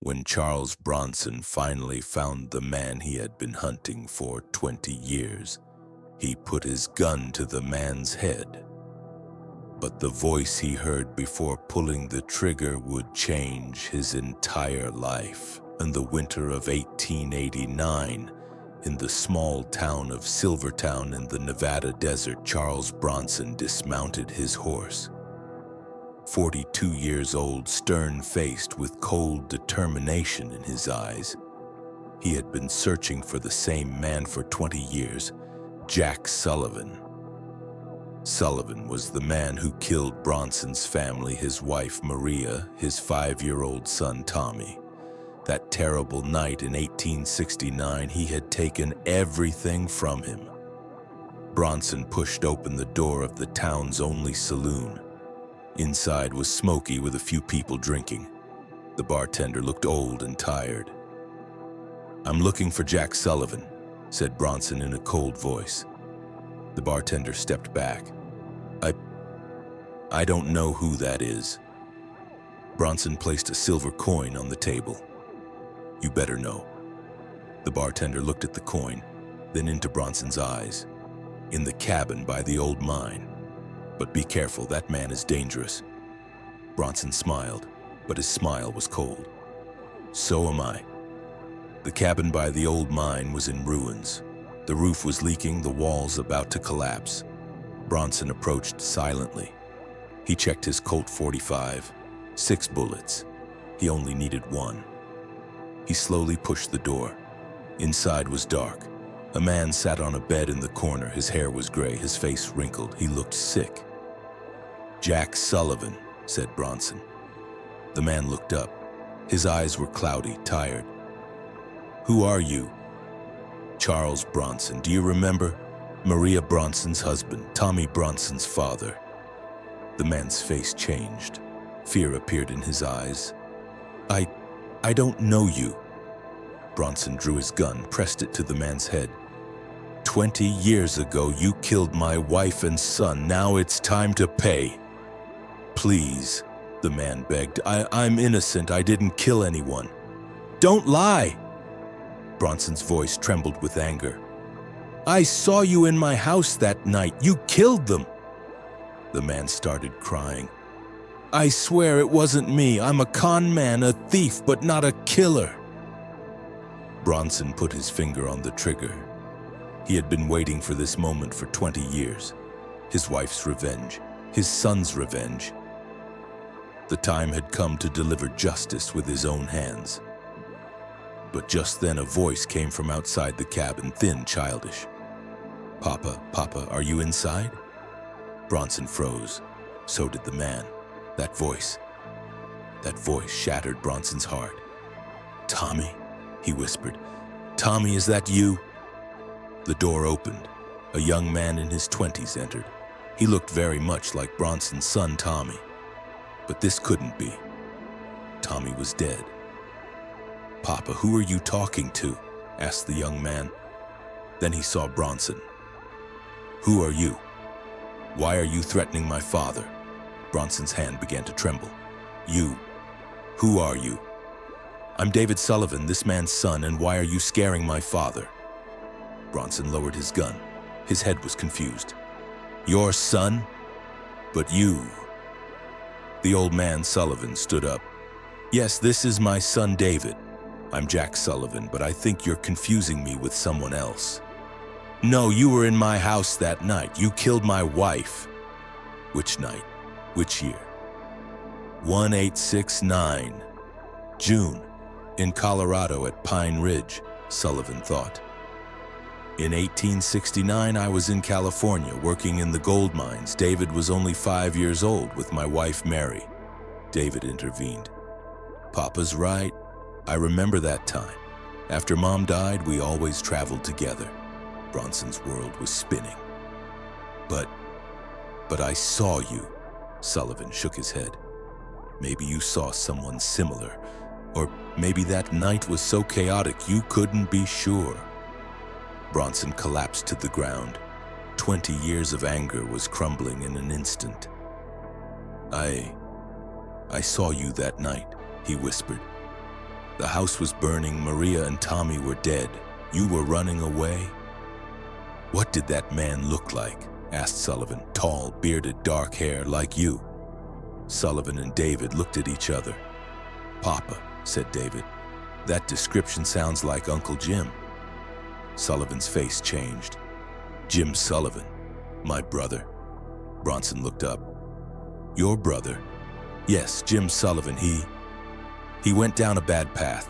When Charles Bronson finally found the man he had been hunting for 20 years, he put his gun to the man's head. But the voice he heard before pulling the trigger would change his entire life. In the winter of 1889, in the small town of Silvertown in the Nevada desert, Charles Bronson dismounted his horse. 42 years old, stern-faced with cold determination in his eyes. He had been searching for the same man for 20 years, Jack Sullivan. Sullivan was the man who killed Bronson's family, his wife Maria, his 5-year-old son Tommy. That terrible night in 1869, he had taken everything from him. Bronson pushed open the door of the town's only saloon. Inside was smoky with a few people drinking. The bartender looked old and tired. "I'm looking for Jack Sullivan," said Bronson in a cold voice. The bartender stepped back. I don't know who that is." Bronson placed a silver coin on the table. "You better know." The bartender looked at the coin, then into Bronson's eyes. "In the cabin by the old mine. But be careful, that man is dangerous." Bronson smiled, but his smile was cold. "So am I." The cabin by the old mine was in ruins. The roof was leaking, the walls about to collapse. Bronson approached silently. He checked his Colt 45, 6 bullets. He only needed 1. He slowly pushed the door. Inside was dark. A man sat on a bed in the corner. His hair was gray, his face wrinkled. He looked sick. "Jack Sullivan," said Bronson. The man looked up. His eyes were cloudy, tired. "Who are you?" "Charles Bronson. Do you remember? Maria Bronson's husband, Tommy Bronson's father." The man's face changed. Fear appeared in his eyes. I don't know you." Bronson drew his gun, pressed it to the man's head. 20 years ago, you killed my wife and son. Now it's time to pay." "Please," the man begged. I'm innocent. I didn't kill anyone." "Don't lie!" Bronson's voice trembled with anger. "I saw you in my house that night. You killed them." The man started crying. "I swear it wasn't me. I'm a con man, a thief, but not a killer." Bronson put his finger on the trigger. He had been waiting for this moment for 20 years. His wife's revenge, his son's revenge. The time had come to deliver justice with his own hands. But just then a voice came from outside the cabin, thin, childish. Papa, are you inside?" Bronson froze. So did the man. That voice shattered Bronson's heart. "Tommy," he whispered. "Tommy, is that you?" The door opened. A young man in his 20s entered. He looked very much like Bronson's son, Tommy. But this couldn't be. Tommy was dead. "Papa, who are you talking to?" asked the young man. Then he saw Bronson. "Who are you? Why are you threatening my father?" Bronson's hand began to tremble. Who are you?" "I'm David Sullivan, this man's son, and why are you scaring my father?" Bronson lowered his gun. His head was confused. "Your son? But you..." The old man, Sullivan, stood up. "Yes, this is my son, David. I'm Jack Sullivan, but I think you're confusing me with someone else." "No, you were in my house that night. You killed my wife." "Which night? Which year?" 1869. June. In Colorado at Pine Ridge, Sullivan thought. "In 1869, I was in California working in the gold mines. David was only 5 years old with my wife, Mary." David intervened. "Papa's right. I remember that time. After Mom died, we always traveled together." Bronson's world was spinning. But I saw you." Sullivan shook his head. "Maybe you saw someone similar. Or maybe that night was so chaotic you couldn't be sure." Bronson collapsed to the ground. 20 years of anger was crumbling in an instant. I saw you that night," he whispered. The house was burning, Maria and Tommy were dead. You were running away? What did that man look like? Asked Sullivan. Tall, bearded, dark hair, like you. Sullivan and David looked at each other. Papa, said David. That description sounds like Uncle Jim. Sullivan's face changed. Jim Sullivan, my brother. Bronson looked up. Your brother? Yes, Jim Sullivan. He went down a bad path.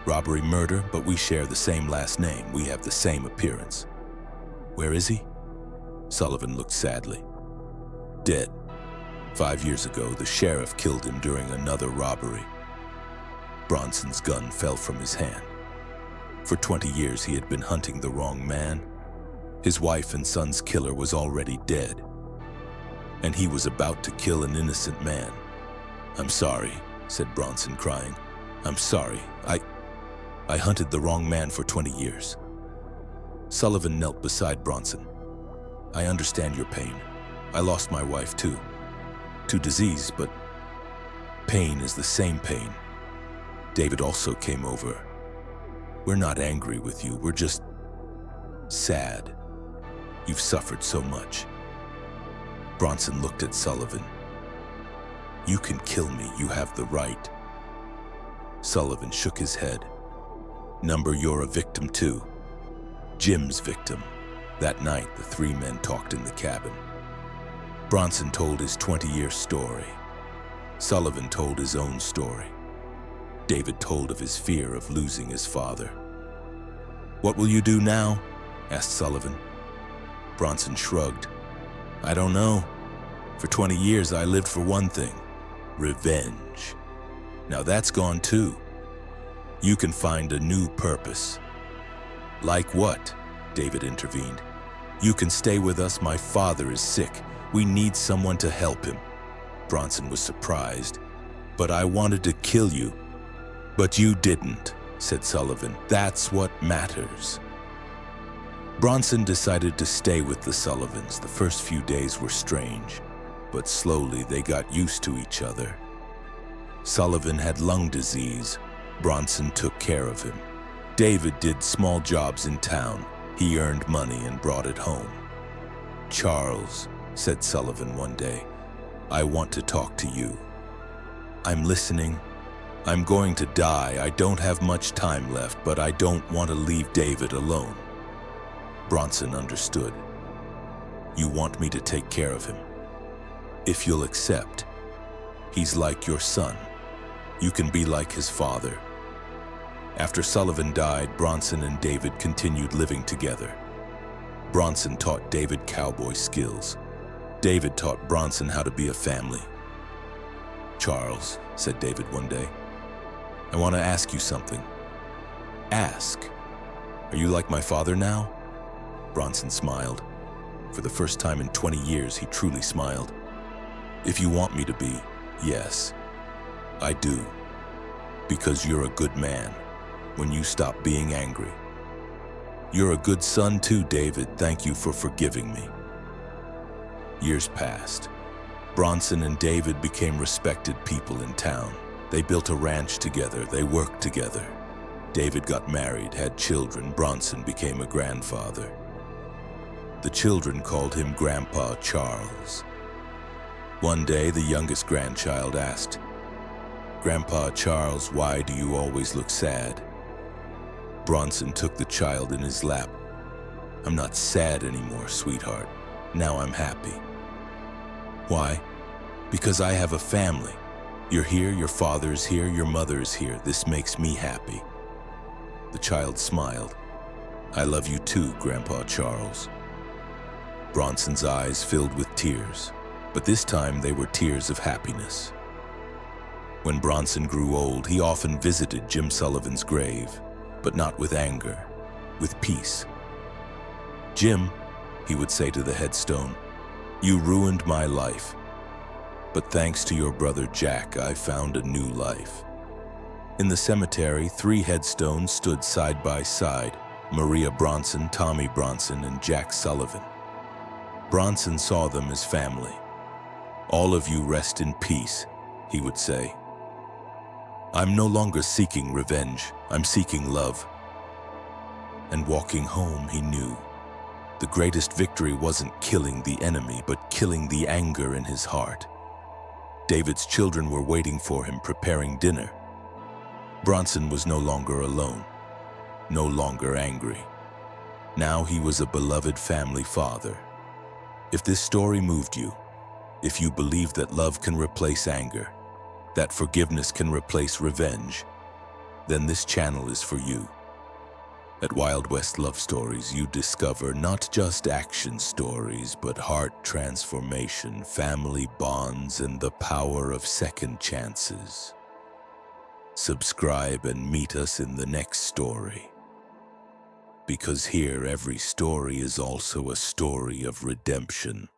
Robbery, murder, but we share the same last name. We have the same appearance. Where is he? Sullivan looked sadly. Dead. 5 years ago, the sheriff killed him during another robbery. Bronson's gun fell from his hand. For 20 years, he had been hunting the wrong man. His wife and son's killer was already dead. And he was about to kill an innocent man. I'm sorry, said Bronson, crying. I'm sorry. I hunted the wrong man for 20 years. Sullivan knelt beside Bronson. I understand your pain. I lost my wife too. To disease, but pain is the same pain. David also came over. We're not angry with you, we're just sad. You've suffered so much. Bronson looked at Sullivan. You can kill me, you have the right. Sullivan shook his head. Number, you're a victim too. Jim's victim. That night, the three men talked in the cabin. Bronson told his 20-year story. Sullivan told his own story. David told of his fear of losing his father. What will you do now? Asked Sullivan. Bronson shrugged. I don't know. For 20 years, I lived for one thing. Revenge. Now that's gone too. You can find a new purpose. Like what? David intervened. You can stay with us. My father is sick. We need someone to help him. Bronson was surprised. But I wanted to kill you. But you didn't, said Sullivan. That's what matters. Bronson decided to stay with the Sullivans. The first few days were strange, but slowly they got used to each other. Sullivan had lung disease. Bronson took care of him. David did small jobs in town. He earned money and brought it home. Charles, said Sullivan one day, I want to talk to you. I'm listening. I'm going to die. I don't have much time left, but I don't want to leave David alone. Bronson understood. You want me to take care of him. If you'll accept, he's like your son. You can be like his father. After Sullivan died, Bronson and David continued living together. Bronson taught David cowboy skills. David taught Bronson how to be a family. Charles, said David one day, I want to ask you something. Ask. Are you like my father now? Bronson smiled. For the first time in 20 years, he truly smiled. If you want me to be, yes, I do. Because you're a good man when you stop being angry. You're a good son too, David. Thank you for forgiving me. Years passed. Bronson and David became respected people in town. They built a ranch together. They worked together. David got married, had children. Bronson became a grandfather. The children called him Grandpa Charles. One day, the youngest grandchild asked, Grandpa Charles, why do you always look sad? Bronson took the child in his lap. I'm not sad anymore, sweetheart. Now I'm happy. Why? Because I have a family. You're here, your father's here, your mother's here. This makes me happy. The child smiled. I love you too, Grandpa Charles. Bronson's eyes filled with tears, but this time they were tears of happiness. When Bronson grew old, he often visited Jim Sullivan's grave, but not with anger, with peace. Jim, he would say to the headstone, you ruined my life, but thanks to your brother Jack, I found a new life. In the cemetery, 3 headstones stood side by side, Maria Bronson, Tommy Bronson, and Jack Sullivan. Bronson saw them as family. All of you rest in peace, he would say. I'm no longer seeking revenge, I'm seeking love. And walking home, he knew the greatest victory wasn't killing the enemy, but killing the anger in his heart. David's children were waiting for him, preparing dinner. Bronson was no longer alone, no longer angry. Now he was a beloved family father. If this story moved you, if you believe that love can replace anger, that forgiveness can replace revenge, then this channel is for you. At Wild West Love Stories, you discover not just action stories, but heart transformation, family bonds, and the power of second chances. Subscribe and meet us in the next story. Because here, every story is also a story of redemption.